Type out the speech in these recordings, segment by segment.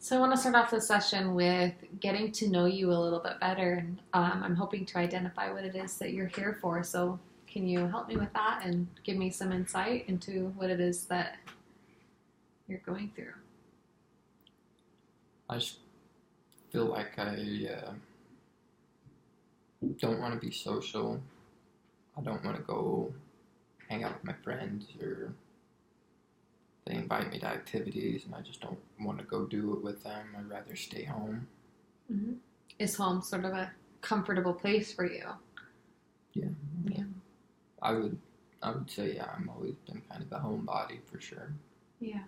So I want to start off the session with getting to know you a little bit better, and I'm hoping to identify what it is that you're here for. So can you help me with that and give me some insight into what it is that you're going through? I just feel like I don't want to be social. I don't want to go hang out with my friends, or they invite me to activities and I just don't want to go do it with them. I'd rather stay home. Mm-hmm. Is home sort of a comfortable place for you? Yeah. Yeah. I would say, yeah, I'm always been kind of a homebody for sure. Yeah.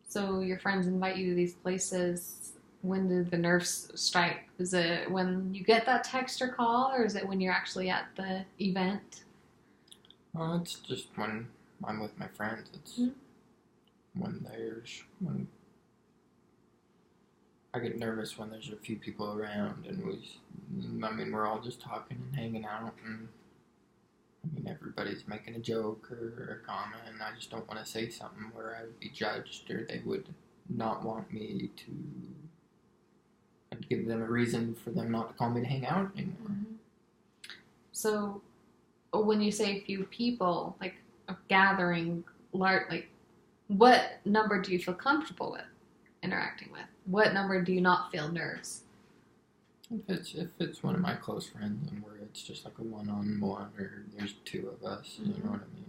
So your friends invite you to these places. When do the nerves strike? Is it when you get that text or call, or is it when you're actually at the event? Well, it's just when I'm with my friends. It's when I get nervous when there's a few people around and we're all just talking and hanging out, and everybody's making a joke or a comment, and I just don't want to say something where I would be judged, or they would not want me to. I'd give them a reason for them not to call me to hang out anymore. Mm-hmm. So when you say a few people, like a gathering, like what number do you feel comfortable with interacting with? What number do you not feel nerves? If it's one of my close friends and where it's just like a one-on-one, or there's two of us, you know what I mean?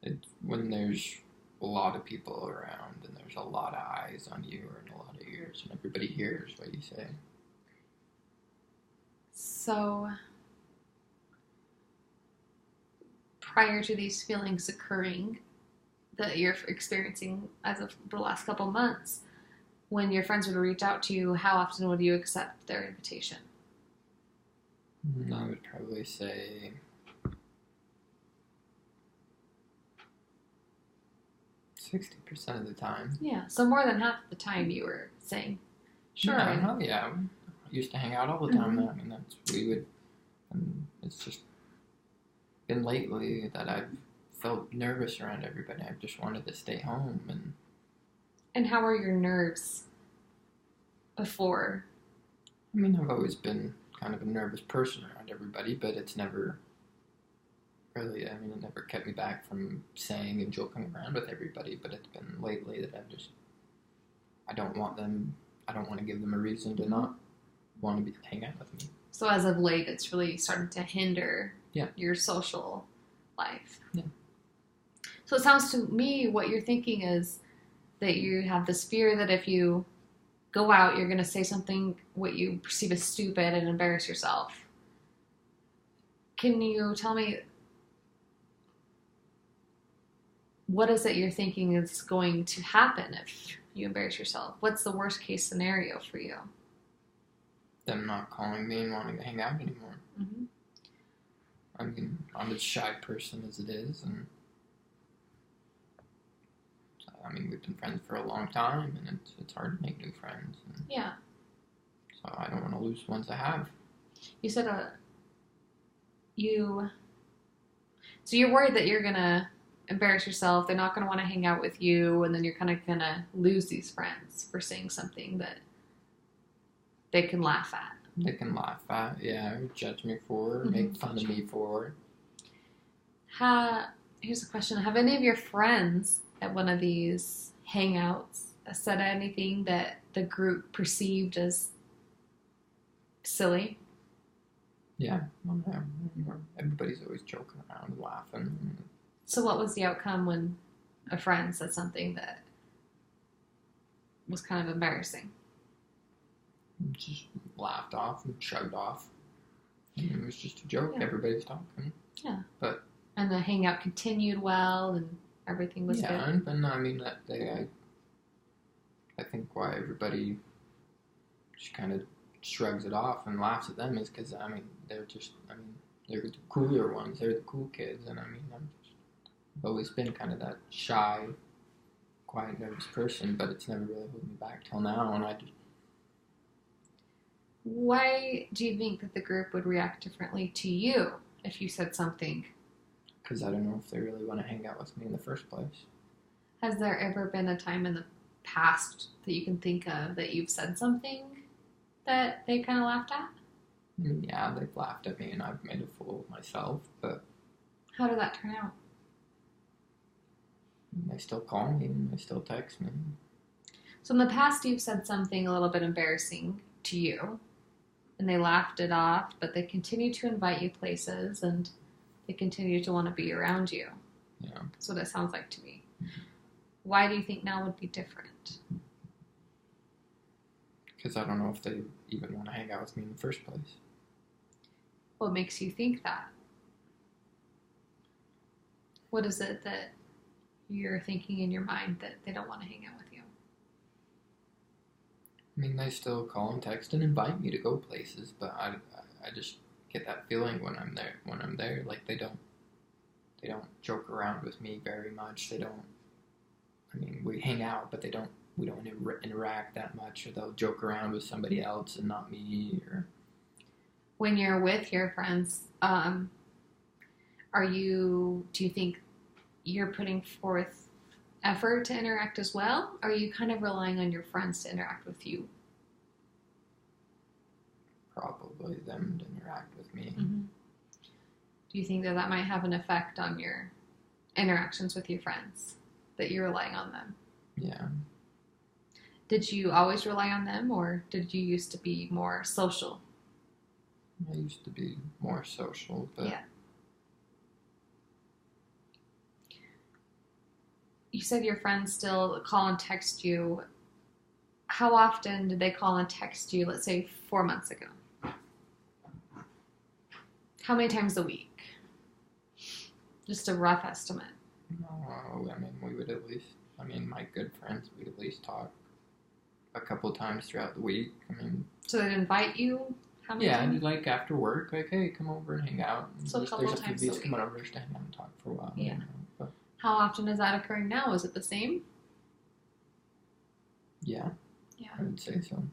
It's when there's a lot of people around and there's a lot of eyes on you and a lot of ears and everybody hears what you say. So prior to these feelings occurring that you're experiencing as of the last couple months, when your friends would reach out to you, how often would you accept their invitation? I would probably say 60% of the time. Yeah, so more than half the time you were saying, sure. Yeah. I used to hang out all the time. It's just been lately that I've felt nervous around everybody. I've just wanted to stay home. And how were your nerves before? I've always been kind of a nervous person around everybody, but it's never really, it never kept me back from saying and joking around with everybody, but it's been lately that I don't want to give them a reason to not want to hang out with me. So as of late, it's really started to hinder your social life. Yeah. So it sounds to me what you're thinking is that you have this fear that if you go out, you're going to say something what you perceive as stupid and embarrass yourself. Can you tell me what is it you're thinking is going to happen if you embarrass yourself? What's the worst case scenario for you? Them not calling me and wanting to hang out anymore. Mm-hmm. I'm as shy person as it is, and we've been friends for a long time, and it's hard to make new friends. Yeah. So I don't want to lose ones I have. You said so you're worried that you're gonna embarrass yourself. They're not gonna want to hang out with you, and then you're kind of gonna lose these friends for saying something that they can laugh at. They can laugh at, or judge me for, make fun of me for. Here's a question. Have any of your friends at one of these hangouts said anything that the group perceived as silly? Yeah. Everybody's always joking around and laughing. So what was the outcome when a friend said something that was kind of embarrassing? Just laughed off and shrugged off. It was just a joke. Yeah. Everybody's talking. Yeah. And the hangout continued well, and everything was good. Yeah, and that day, I think why everybody just kind of shrugs it off and laughs at them is because they're the cooler ones. They're the cool kids, and I've always been kind of that shy, quiet, nervous person, but it's never really held me back till now, and Why do you think that the group would react differently to you if you said something? Because I don't know if they really want to hang out with me in the first place. Has there ever been a time in the past that you can think of that you've said something that they kind of laughed at? I mean, yeah, they've laughed at me and I've made a fool of myself, but How did that turn out? they still call me and they still text me. So in the past, you've said something a little bit embarrassing to you, and they laughed it off, but they continue to invite you places, and they continue to want to be around you. Yeah. That's what it sounds like to me. Why do you think now would be different? Because I don't know if they even want to hang out with me in the first place. What makes you think that? What is it that you're thinking in your mind that they don't want to hang out with you? I mean, they still call and text and invite me to go places, but I just get that feeling when I'm there. When I'm there, like they don't joke around with me very much. They don't. I mean, we hang out, but we don't interact that much, or they'll joke around with somebody else and not me. Or When you're with your friends, do you think you're putting forth effort to interact as well? Or are you kind of relying on your friends to interact with you? probably them to interact with me. Mm-hmm. Do you think that might have an effect on your interactions with your friends, that you're relying on them? Yeah. Did you always rely on them, or did you used to be more social? I used to be more social, but Yeah. You said your friends still call and text you. How often did they call and text you, let's say 4 months ago? How many times a week? Just a rough estimate. no, I mean, we would at least, I mean, my good friends, we'd at least talk a couple times throughout the week. I mean, So they'd invite you? How many yeah, times? and like after work, like, hey, come over and hang out. And So a couple there's times few a of these coming over just to hang out and talk for a while. Yeah. You know, but How often is that occurring now? Is it the same? yeah, Yeah. I would say so.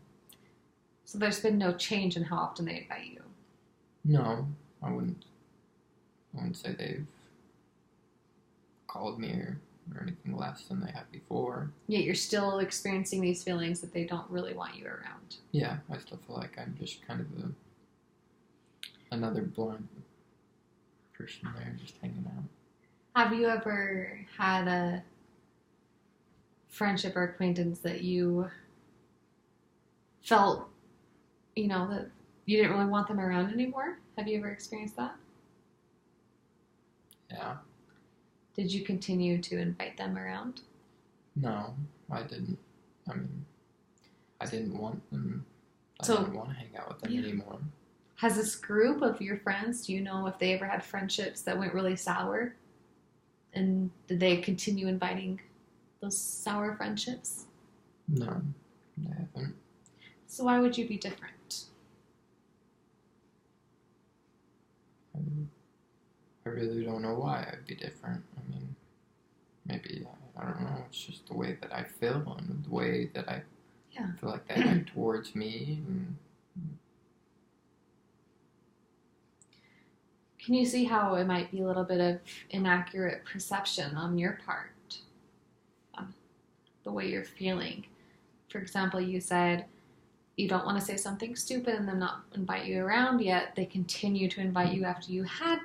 So there's been no change in how often they invite you. No, I wouldn't say they've called me or anything less than they have before. Yet you're still experiencing these feelings that they don't really want you around. Yeah, I still feel like I'm just kind of another blunt person there, just hanging out. Have you ever had a friendship or acquaintance that you felt, that you didn't really want them around anymore? Have you ever experienced that? Yeah. Did you continue to invite them around? No, I didn't. I mean, I didn't want them. I So- didn't want to hang out with them Yeah. anymore. Has this group of your friends, do you know if they ever had friendships that went really sour? And did they continue inviting those sour friendships? No, I haven't. So why would you be different? I really don't know why I'd be different. I mean, maybe, I don't know, it's just the way that I feel and the way that I Yeah. feel like they act towards me. And Can you see how it might be a little bit of inaccurate perception on your part? The way you're feeling. For example, you said you don't want to say something stupid and them not invite you around, yet they continue to invite you after you had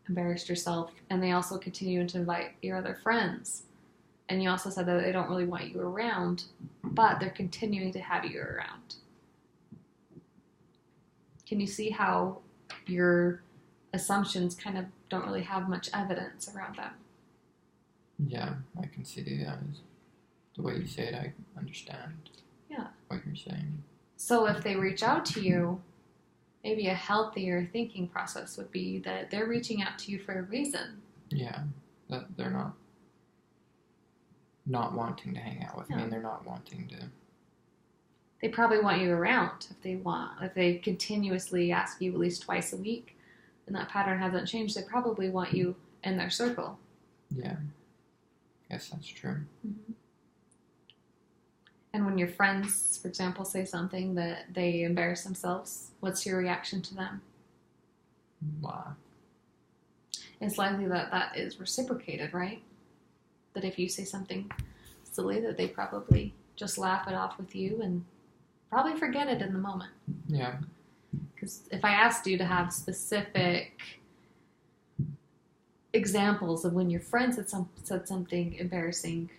embarrassed yourself, and they also continue to invite your other friends. And you also said that they don't really want you around, but they're continuing to have you around. Can you see how your assumptions kind of don't really have much evidence around them? yeah, I can see the way you say it, I understand Yeah. what you're saying. So if they reach out to you, maybe a healthier thinking process would be that they're reaching out to you for a reason. Yeah, that they're not wanting to hang out with me, Yeah. and they're not wanting to. They probably want you around if they continuously ask you at least twice a week and that pattern hasn't changed, they probably want you in their circle. Yeah, guess that's true. Mm-hmm. And when your friends, for example, say something that they embarrass themselves, what's your reaction to them? Wow. It's likely that is reciprocated, right? That if you say something silly, that they probably just laugh it off with you and probably forget it in the moment. Yeah. Because if I asked you to have specific examples of when your friends said something embarrassing,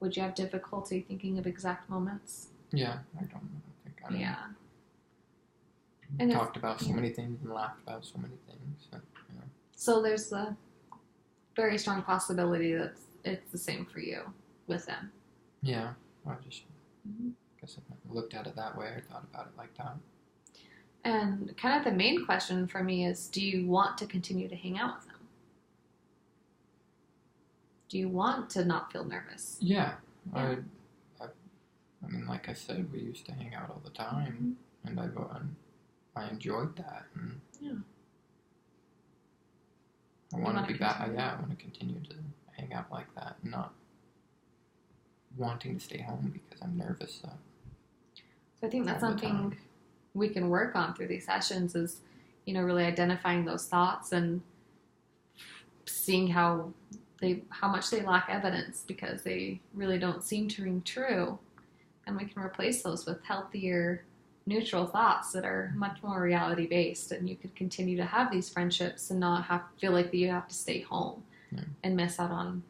would you have difficulty thinking of exact moments? Yeah, I don't think I Yeah. And talked about so many things and laughed about so many things. So, yeah. So there's a very strong possibility that it's the same for you with them. Yeah, I just guess I never looked at it that way or thought about it like that. And kind of the main question for me is, do you want to continue to hang out with them? Do you want to not feel nervous? Yeah. I mean, like I said, we used to hang out all the time, and I enjoyed that, and yeah. I want to be back. Yeah, I want to continue to hang out like that, and not wanting to stay home because I'm nervous. So I think that's something we can work on through these sessions is, really identifying those thoughts and seeing how much they lack evidence because they really don't seem to ring true. And we can replace those with healthier, neutral thoughts that are much more reality-based. And you could continue to have these friendships and not feel like that you have to stay home and miss out on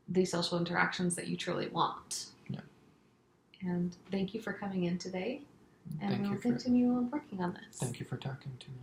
the social interactions that you truly want. Yeah. And thank you for coming in today. And we'll continue working on this. Thank you for talking to me.